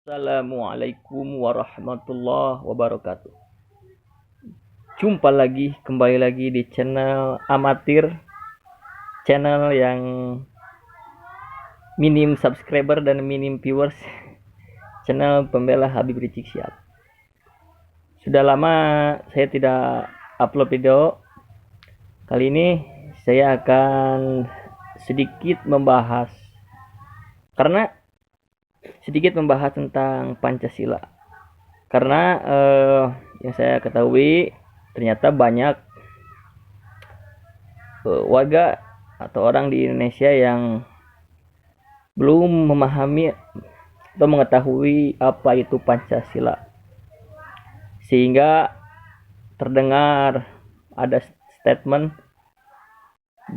Assalamualaikum warahmatullahi wabarakatuh. Jumpa lagi, kembali lagi di channel amatir, channel yang minim subscriber dan minim viewers, channel pembela Habib Rizik Syihab. Sudah lama saya tidak upload video. Kali ini saya akan sedikit membahas tentang Pancasila. Karena yang saya ketahui ternyata banyak warga atau orang di Indonesia yang belum memahami atau mengetahui apa itu Pancasila, sehingga terdengar ada statement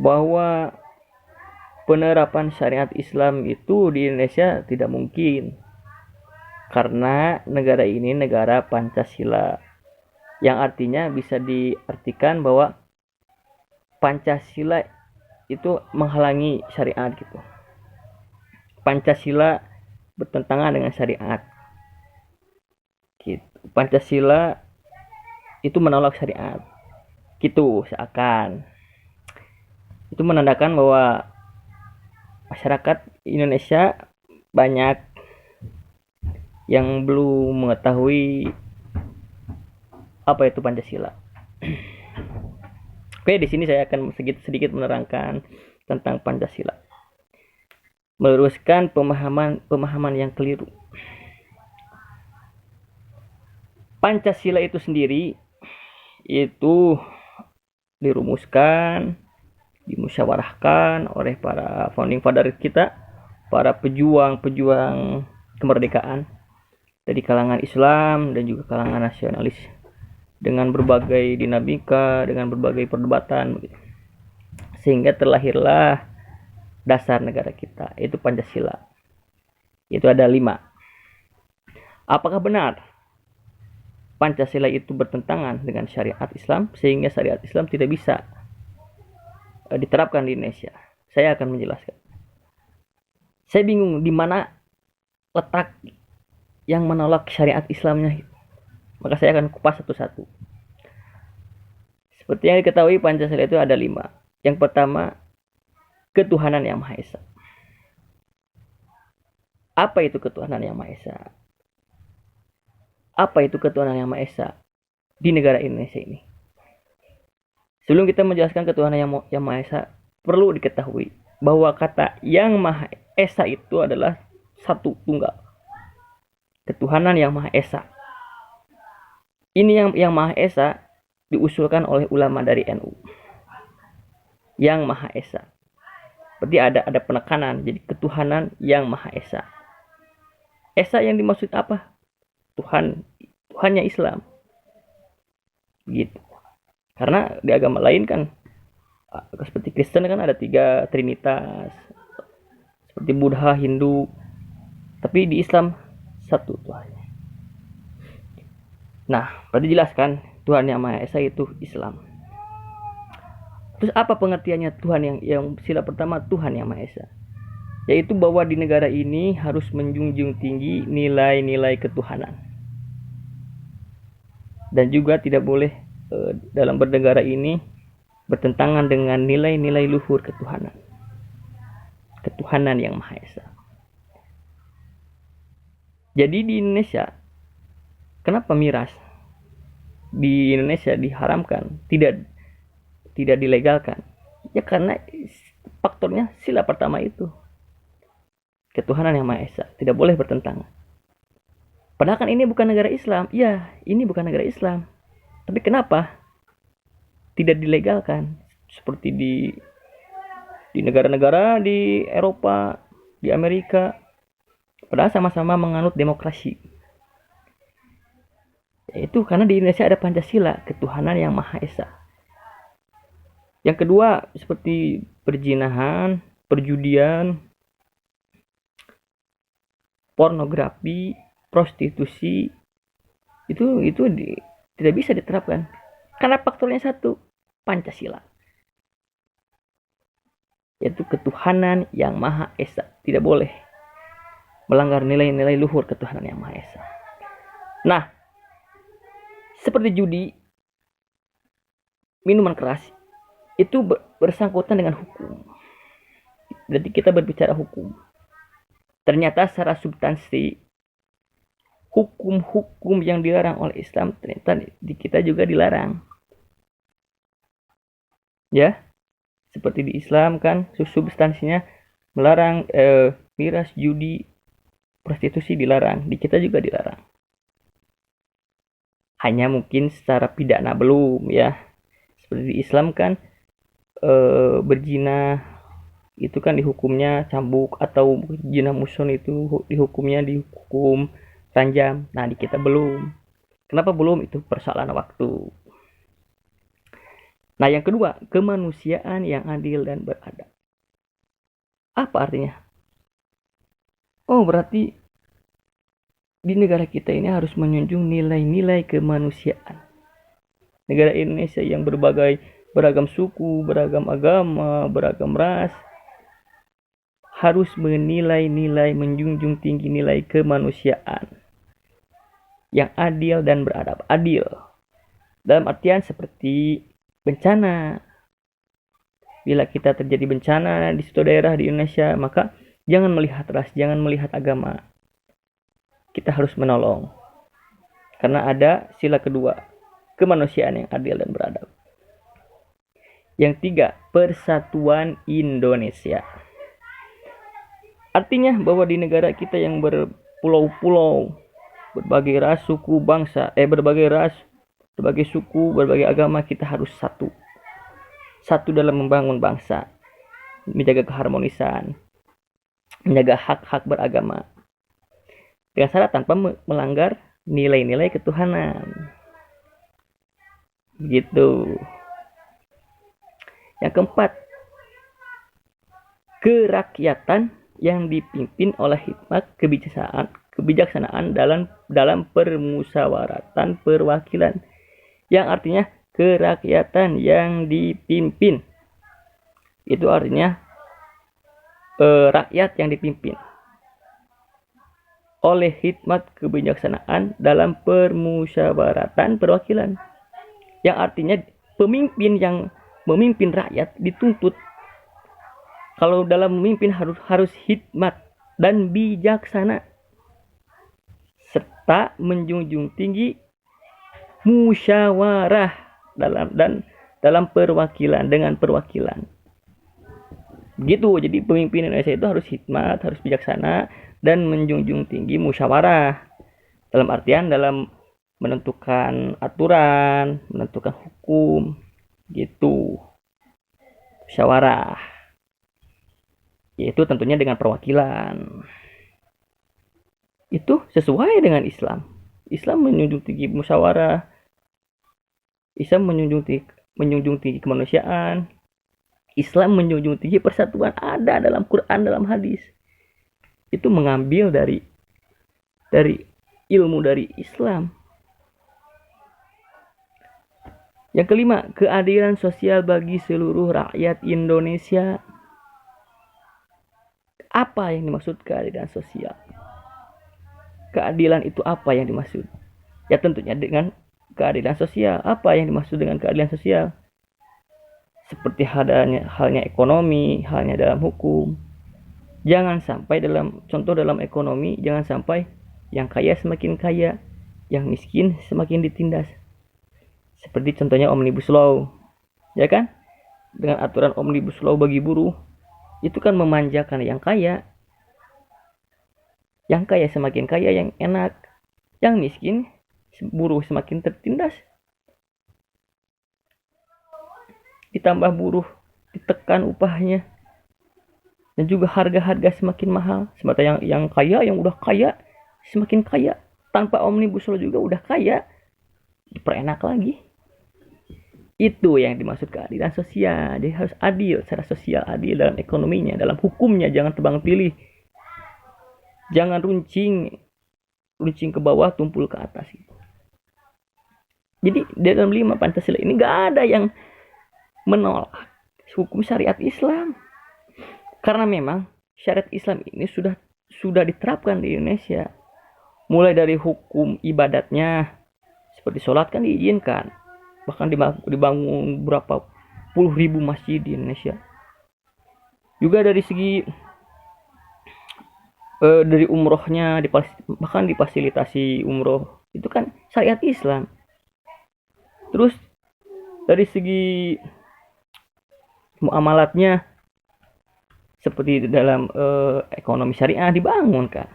bahwa penerapan syariat Islam itu di Indonesia tidak mungkin karena negara ini negara Pancasila, yang artinya bisa diartikan bahwa Pancasila itu menghalangi syariat gitu. Pancasila bertentangan dengan syariat gitu. Pancasila itu menolak syariat gitu, seakan itu menandakan bahwa masyarakat Indonesia banyak yang belum mengetahui apa itu Pancasila. Oke, di sini saya akan sedikit menerangkan tentang Pancasila, meluruskan pemahaman yang keliru. Pancasila itu sendiri itu dirumuskan, dimusyawarahkan oleh para founding father kita, para pejuang kemerdekaan dari kalangan Islam dan juga kalangan nasionalis, dengan berbagai dinamika, dengan berbagai perdebatan, sehingga terlahirlah dasar negara kita, yaitu Pancasila. Itu ada 5. Apakah benar Pancasila itu bertentangan dengan syariat Islam sehingga syariat Islam tidak bisa diterapkan di Indonesia? Saya akan menjelaskan. Saya bingung di mana letak yang menolak syariat Islamnya. Maka saya akan kupas satu-satu. Seperti yang diketahui, Pancasila itu ada 5. Yang pertama, ketuhanan yang Maha Esa. Apa itu ketuhanan yang Maha Esa? Apa itu ketuhanan yang Maha Esa di negara Indonesia ini? Sebelum kita menjelaskan ketuhanan yang Maha Esa, perlu diketahui bahwa kata yang Maha Esa itu adalah satu tunggal. Ketuhanan yang Maha Esa. Ini yang Maha Esa diusulkan oleh ulama dari NU. Yang Maha Esa. Berarti ada penekanan, jadi ketuhanan yang Maha Esa. Esa yang dimaksud apa? Tuhannya Islam. Gitu. Karena di agama lain kan seperti Kristen kan ada 3 trinitas. Seperti Buddha, Hindu. Tapi di Islam satu Tuhan. Nah, berarti jelaskan Tuhan yang Maha Esa itu Islam. Terus apa pengertiannya Tuhan yang sila pertama, Tuhan yang Maha Esa? Yaitu bahwa di negara ini harus menjunjung tinggi nilai-nilai ketuhanan. Dan juga tidak boleh dalam bernegara ini bertentangan dengan nilai-nilai luhur ketuhanan. Ketuhanan yang Maha Esa. Jadi di Indonesia, kenapa miras di Indonesia diharamkan, tidak dilegalkan? Ya karena faktornya sila pertama itu, ketuhanan yang Maha Esa, tidak boleh bertentangan. Padahal kan ini bukan negara Islam. Ya, ini bukan negara Islam. Tapi kenapa tidak dilegalkan? Seperti di negara-negara di Eropa, di Amerika, padahal sama-sama menganut demokrasi. Itu karena di Indonesia ada Pancasila, ketuhanan yang Maha Esa. Yang kedua, seperti perzinahan, perjudian, pornografi, prostitusi, itu tidak bisa diterapkan karena faktornya satu, Pancasila, yaitu ketuhanan yang Maha Esa. Tidak boleh. melanggar nilai-nilai luhur ketuhanan yang Maha Esa. Nah, seperti judi, minuman keras, itu bersangkutan dengan hukum. Jadi kita berbicara hukum. Ternyata secara substansi, hukum-hukum yang dilarang oleh Islam ternyata di kita juga dilarang. Ya, seperti di Islam kan substansinya melarang miras, judi, prostitusi dilarang, di kita juga dilarang. Hanya mungkin secara pidana belum ya. Seperti di Islam kan berzina itu kan dihukumnya cambuk, atau zina muson itu dihukum ranjam. Nah, di kita belum. Kenapa belum? Itu persoalan waktu. Nah, yang kedua, kemanusiaan yang adil dan beradab. Apa artinya? Oh, berarti di negara kita ini harus menjunjung nilai-nilai kemanusiaan. Negara Indonesia yang beragam suku, beragam agama, beragam ras, harus menilai-nilai, menjunjung tinggi nilai kemanusiaan yang adil dan beradab. Adil dalam artian seperti bencana. Bila kita terjadi bencana di suatu daerah di Indonesia, maka jangan melihat ras, jangan melihat agama. Kita harus menolong. Karena ada sila kedua, kemanusiaan yang adil dan beradab. Yang tiga, persatuan Indonesia. Artinya bahwa di negara kita yang berpulau-pulau, berbagai ras, suku, bangsa, berbagai suku, berbagai agama, kita harus satu. Satu dalam membangun bangsa, menjaga keharmonisan, menjaga hak-hak beragama, dengan syarat tanpa melanggar nilai-nilai ketuhanan. Gitu. Yang keempat, kerakyatan yang dipimpin oleh hikmat kebijaksanaan dalam permusyawaratan perwakilan, yang artinya kerakyatan yang dipimpin itu artinya rakyat yang dipimpin oleh hikmat kebijaksanaan dalam permusyawaratan perwakilan, yang artinya pemimpin yang memimpin rakyat dituntut kalau dalam memimpin harus hikmat dan bijaksana serta menjunjung tinggi musyawarah dalam perwakilan, dengan perwakilan. Gitu. Jadi pemimpin Indonesia itu harus hikmat, harus bijaksana, dan menjunjung tinggi musyawarah. Dalam artian dalam menentukan aturan, menentukan hukum. Gitu. Musyawarah. Yaitu tentunya dengan perwakilan. Itu sesuai dengan Islam. Islam menjunjung tinggi musyawarah. Islam menjunjung tinggi kemanusiaan. Islam menjunjung tinggi persatuan, ada dalam Quran, dalam hadis. Itu mengambil dari ilmu dari Islam. Yang kelima, keadilan sosial bagi seluruh rakyat Indonesia. Apa yang dimaksud keadilan sosial? Keadilan itu apa yang dimaksud? Ya tentunya dengan keadilan sosial. Apa yang dimaksud dengan keadilan sosial? Seperti halnya ekonomi, halnya dalam hukum. Jangan sampai dalam ekonomi, jangan sampai yang kaya semakin kaya, yang miskin semakin ditindas. Seperti contohnya Omnibus Law. Ya kan? Dengan aturan Omnibus Law bagi buruh, itu kan memanjakan yang kaya. Yang kaya semakin kaya, yang enak. Yang miskin, buruh semakin tertindas. Ditambah buruh, ditekan upahnya, dan juga harga-harga semakin mahal. Sementara yang kaya, yang udah kaya semakin kaya, tanpa Omnibus Law juga udah kaya, diperenak lagi. Itu yang dimaksud keadilan sosial. Jadi harus adil secara sosial, adil dalam ekonominya, dalam hukumnya. Jangan tebang pilih, jangan runcing ke bawah, tumpul ke atas. Jadi dalam 5 Pancasila ini gak ada yang menolak hukum syariat Islam. Karena memang syariat Islam ini sudah sudah diterapkan di Indonesia. Mulai dari hukum ibadatnya, seperti sholat kan diizinkan. Bahkan dibangun berapa puluh ribu masjid di Indonesia. Juga dari segi dari umrohnya, bahkan difasilitasi umroh. Itu kan syariat Islam. Terus dari segi muamalatnya, seperti dalam ekonomi syariah dibangun kan.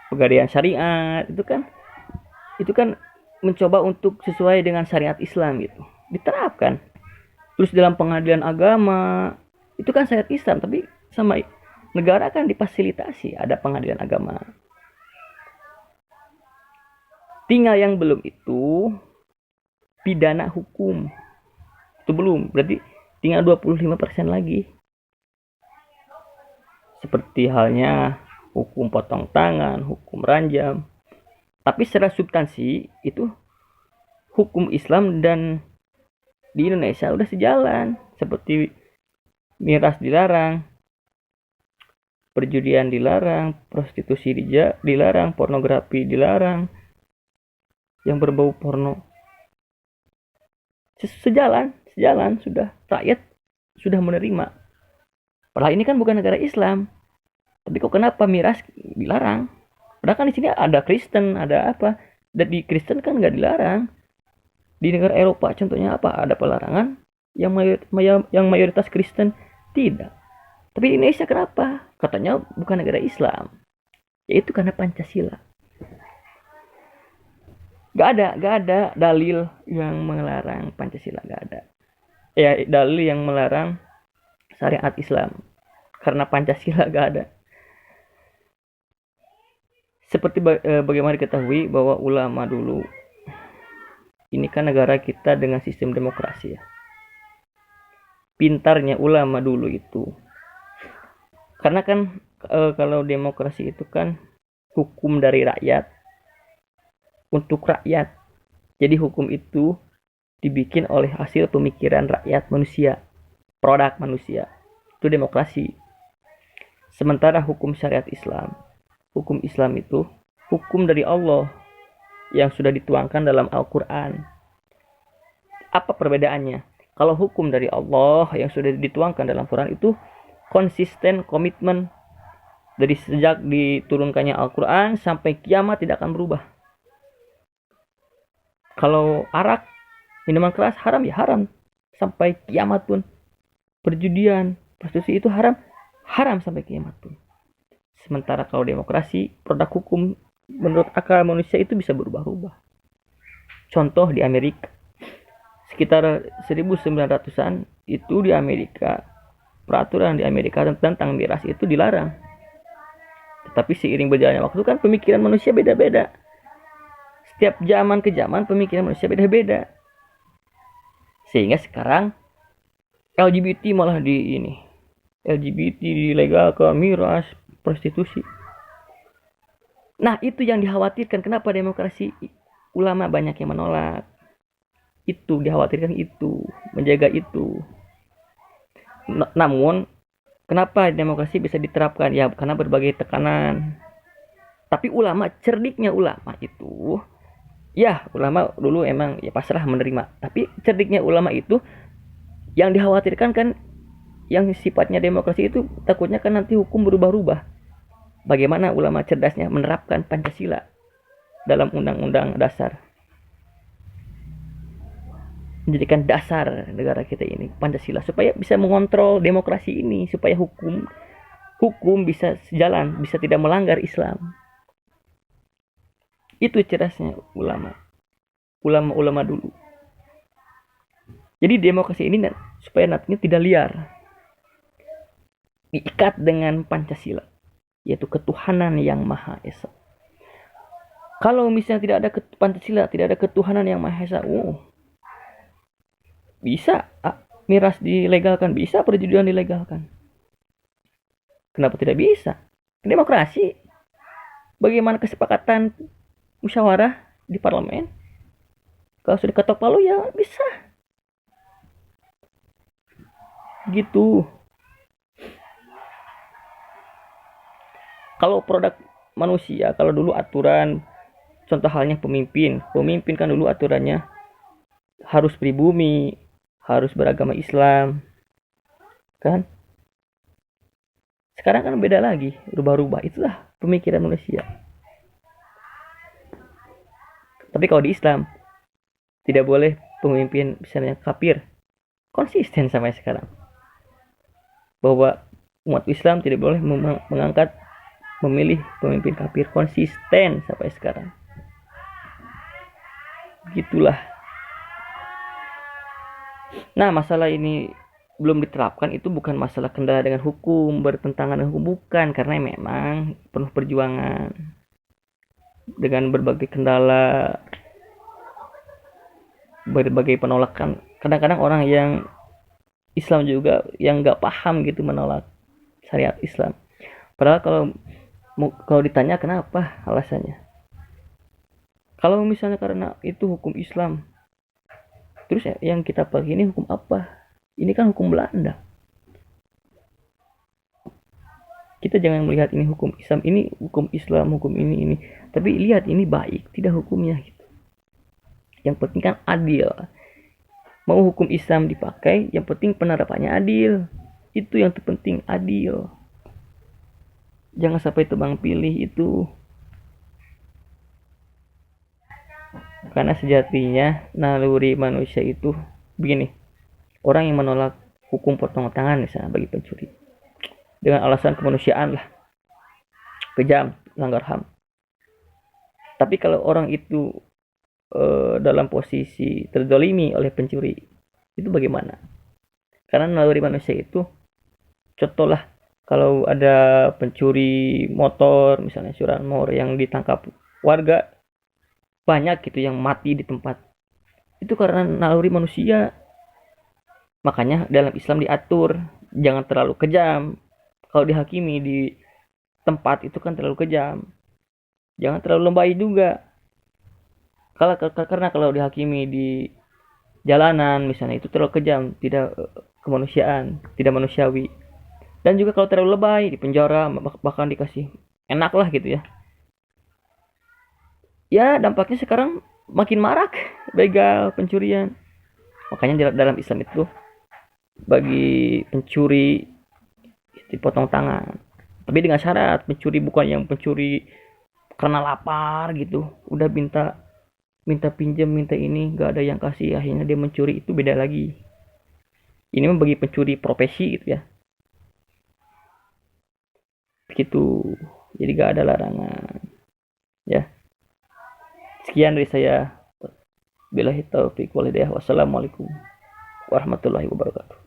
Pegadaian syariat itu kan mencoba untuk sesuai dengan syariat Islam gitu, diterapkan. Terus dalam pengadilan agama itu kan syariat Islam, tapi sama negara kan difasilitasi ada pengadilan agama. Tinggal yang belum itu pidana hukum, itu belum, berarti tinggal 25% lagi. Seperti halnya hukum potong tangan, hukum ranjam. Tapi secara substansi itu hukum Islam dan di Indonesia udah sejalan. Seperti miras dilarang, perjudian dilarang, prostitusi dilarang, pornografi dilarang, yang berbau porno. Sejalan sudah, rakyat sudah menerima. Padahal ini kan bukan negara Islam. Tapi kok kenapa miras dilarang? Padahal kan di sini ada Kristen, ada apa? Dan di Kristen kan nggak dilarang. Di negara Eropa contohnya apa? Ada pelarangan yang mayoritas Kristen tidak. Tapi di Indonesia kenapa? Katanya bukan negara Islam. Yaitu karena Pancasila. Gak ada dalil yang melarang Pancasila, gak ada. Ya, dalil yang melarang syariat Islam. Karena Pancasila gak ada. Seperti bagaimana diketahui bahwa ulama dulu, ini kan negara kita dengan sistem demokrasi ya. Pintarnya ulama dulu itu, karena kan kalau demokrasi itu kan hukum dari rakyat untuk rakyat. Jadi hukum itu dibikin oleh hasil pemikiran rakyat manusia, produk manusia. Itu demokrasi. Sementara hukum syariat Islam, hukum Islam itu hukum dari Allah yang sudah dituangkan dalam Al-Quran. Apa perbedaannya? Kalau hukum dari Allah yang sudah dituangkan dalam Quran itu konsisten, komitmen dari sejak diturunkannya Al-Quran sampai kiamat tidak akan berubah. Kalau arak, minuman keras haram ya haram sampai kiamat pun. Perjudian, prostitusi itu haram sampai kiamat pun. Sementara kalau demokrasi, produk hukum menurut akal manusia itu bisa berubah-ubah. Contoh di Amerika, sekitar 1900-an itu di Amerika, peraturan di Amerika tentang miras itu dilarang. Tetapi seiring berjalannya waktu kan pemikiran manusia beda-beda. Setiap zaman ke zaman pemikiran manusia beda-beda. Sehingga sekarang LGBT malah LGBT dilegalkan, miras, prostitusi. Nah, itu yang dikhawatirkan. Kenapa demokrasi ulama banyak yang menolak? Itu dikhawatirkan, itu menjaga itu. Namun kenapa demokrasi bisa diterapkan? Ya karena berbagai tekanan. Tapi cerdiknya ulama itu, ya ulama dulu emang ya pasrah menerima. Tapi cerdiknya ulama itu yang dikhawatirkan kan, yang sifatnya demokrasi itu takutnya kan nanti hukum berubah-ubah. Bagaimana ulama cerdasnya menerapkan Pancasila dalam undang-undang dasar, menjadikan dasar negara kita ini Pancasila, supaya bisa mengontrol demokrasi ini, supaya hukum bisa sejalan, bisa tidak melanggar Islam. Itu cerdasnya ulama dulu. Jadi demokrasi ini supaya nantinya tidak liar, diikat dengan Pancasila, yaitu ketuhanan yang Maha Esa. Kalau misalnya tidak ada Pancasila, tidak ada ketuhanan yang Maha Esa, bisa miras dilegalkan, bisa perjudian dilegalkan. Kenapa tidak bisa? Demokrasi. Bagaimana kesepakatan musyawarah di parlemen? Kalau sudah ketok palu ya bisa. Gitu. Kalau produk manusia, kalau dulu aturan, contoh halnya pemimpin kan dulu aturannya harus pribumi, harus beragama Islam, kan? Sekarang kan beda lagi, rubah-rubah. Itulah pemikiran manusia. Tapi kalau di Islam tidak boleh pemimpin misalnya kafir, konsisten sampai sekarang bahwa umat Islam tidak boleh mengangkat memilih pemimpin kafir, konsisten sampai sekarang. Begitulah. Nah, masalah ini belum diterapkan itu bukan masalah kendala dengan hukum, bertentangan dengan hukum, bukan, karena memang penuh perjuangan dengan berbagai kendala, berbagai penolakan. Kadang-kadang orang yang Islam juga yang nggak paham gitu menolak syariat Islam. Padahal kalau ditanya kenapa alasannya, kalau misalnya karena itu hukum Islam, terus yang kita pakai ini hukum apa? Ini kan hukum Belanda. Kita jangan melihat ini hukum Islam, ini hukum Islam, hukum ini. Tapi lihat ini baik, tidak hukumnya gitu. Yang penting kan adil. Mau hukum Islam dipakai, yang penting penerapannya adil. Itu yang terpenting, adil. Jangan sampai tebang pilih itu. Karena sejatinya naluri manusia itu begini. Orang yang menolak hukum potong tangan misalnya bagi pencuri, dengan alasan kemanusiaan lah, kejam, langgar HAM. Tapi kalau orang itu dalam posisi terzalimi oleh pencuri, itu bagaimana? Karena naluri manusia itu, contoh lah, kalau ada pencuri motor misalnya curanmor yang ditangkap warga banyak gitu yang mati di tempat, itu karena naluri manusia. Makanya dalam Islam diatur jangan terlalu kejam. Kalau dihakimi di tempat itu kan terlalu kejam, jangan terlalu lebay juga. Karena kalau dihakimi di jalanan misalnya itu terlalu kejam, tidak kemanusiaan, tidak manusiawi. Dan juga kalau terlalu lebay di penjara, bahkan dikasih enak lah gitu ya. Ya dampaknya sekarang makin marak begal, pencurian. Makanya dalam Islam itu bagi pencuri dipotong tangan. Tapi dengan syarat pencuri bukan yang pencuri karena lapar gitu. Udah minta pinjam, minta ini, gak ada yang kasih, akhirnya dia mencuri, itu beda lagi. Ini bagi pencuri profesi gitu ya. Begitu. Jadi gak ada larangan. Ya. Sekian dari saya. Billahi taufiq wal hidayah. Wassalamualaikum warahmatullahi wabarakatuh.